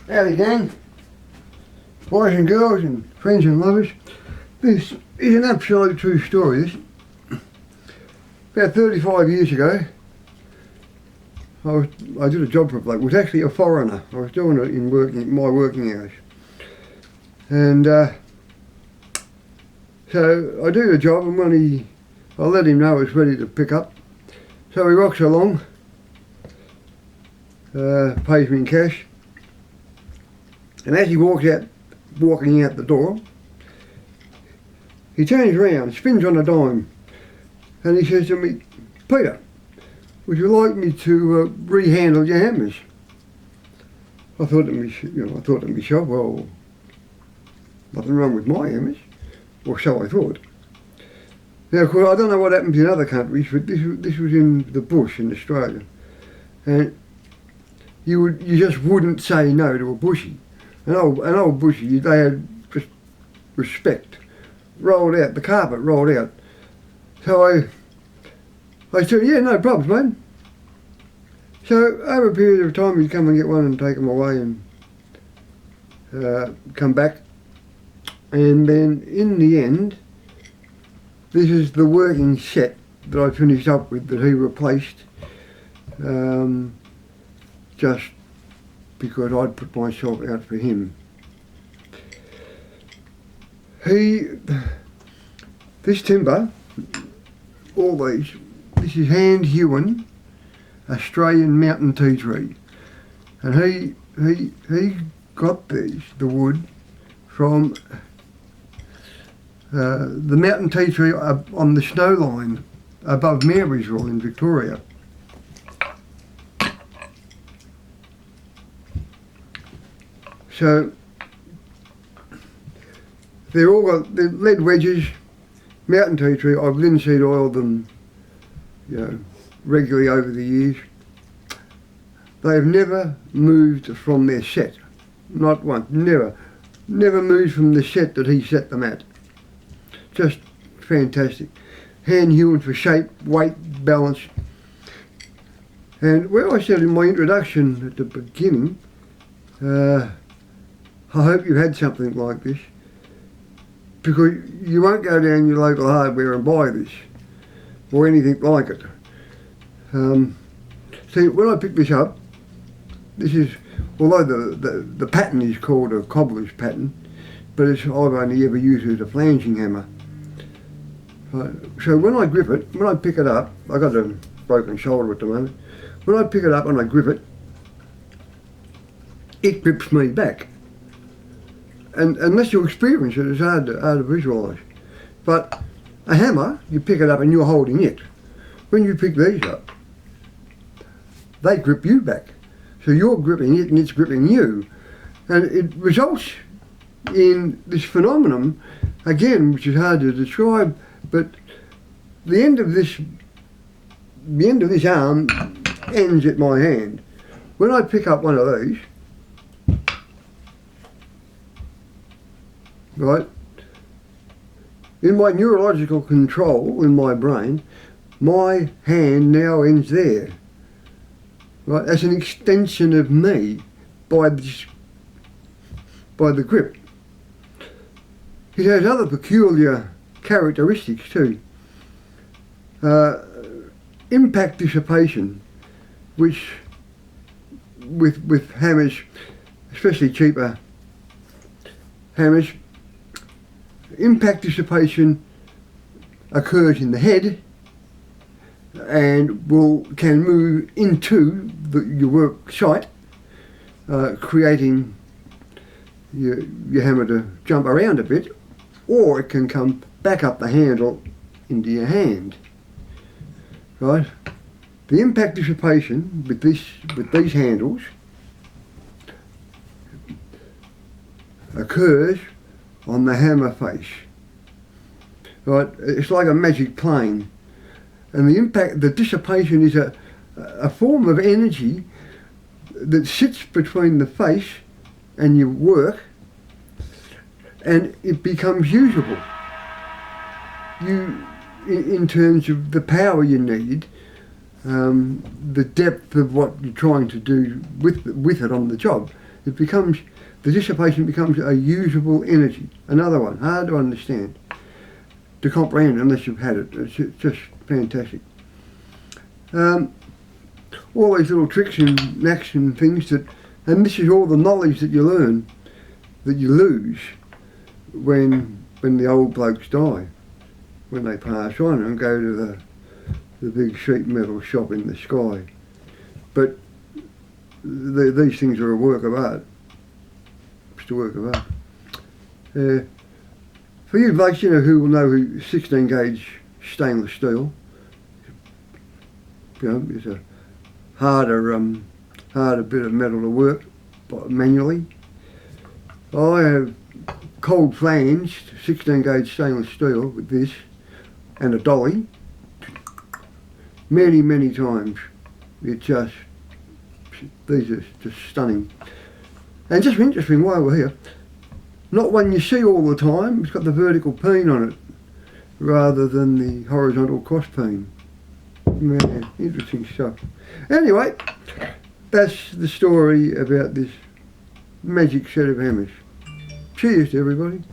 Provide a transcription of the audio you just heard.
Howdy gang, boys and girls and friends and lovers. This is an absolute true story. This. About 35 years ago, I did a job for a bloke. It was actually a foreigner. I was doing it in my working hours. And so I do the job, and when I let him know it's ready to pick up. So he rocks along, pays me in cash. And as he walking out the door, he turns around, spins on a dime, and he says to me, "Peter, would you like me to rehandle your hammers?" I thought to myself, well, nothing wrong with my hammers, or so I thought. Now, of course, I don't know what happens in other countries, but this was in the bush in Australia, and you just wouldn't say no to a bushie. An old bushie, they had just respect. The carpet rolled out. So I said, yeah, no problems, mate. So over a period of time, he'd come and get one and take them away and come back. And then in the end, this is the working set that I finished up with that he replaced, just because I'd put myself out for him. This timber, this is hand hewn Australian mountain tea tree, and he got the wood from the mountain tea tree on the snow line above Marysville in Victoria. So they're all got the lead wedges, mountain tea tree. I've linseed oiled them, regularly over the years. They've never moved from their set, not once, never moved from the set that he set them at. Just fantastic. Hand hewn for shape, weight, balance. And where I said in my introduction at the beginning, I hope you've had something like this, because you won't go down your local hardware and buy this or anything like it. See, when I picked this up, this is, although the pattern is called a cobbler's pattern, but I've only ever used it as a flanging hammer. So when I grip it, when I pick it up, I got a broken shoulder at the moment. When I pick it up and I grip it, it grips me back. And unless you experience it, it's hard to visualise. But a hammer, you pick it up and you're holding it. When you pick these up, they grip you back. So you're gripping it and it's gripping you. And it results in this phenomenon, again, which is hard to describe, but the end of this arm ends at my hand. When I pick up one of these, right, in my neurological control in my brain, my hand now ends there, right, as an extension of me by the grip. It has other peculiar characteristics too. Impact dissipation, which with hammers, especially cheaper hammers, impact dissipation occurs in the head and can move into your work site, creating your hammer to jump around a bit, or it can come back up the handle into your hand. Right? The impact dissipation with these handles occurs on the hammer face. Right? It's like a magic plane, and the dissipation is a form of energy that sits between the face and your work, and it becomes usable. In terms of the power you need the depth of what you're trying to do with it on the job. It becomes, the dissipation becomes a usable energy. Another one, hard to understand, to comprehend unless you've had it. It's just fantastic. All these little tricks and action things that, and this is all the knowledge that you learn that you lose when the old blokes die, when they pass on and go to the big sheet metal shop in the sky. But these things are a work of art. It's a work of art. For you blokes, you know, who will know who 16 gauge stainless steel, you know, it's a harder bit of metal to work manually. I have cold flanged 16 gauge stainless steel with this and a dolly many times. It just, these are just stunning. And just interesting while we're here, not one you see all the time. It's got the vertical peen on it rather than the horizontal cross peen. Man, interesting stuff. Anyway, that's the story about this magic set of hammers. Cheers to everybody.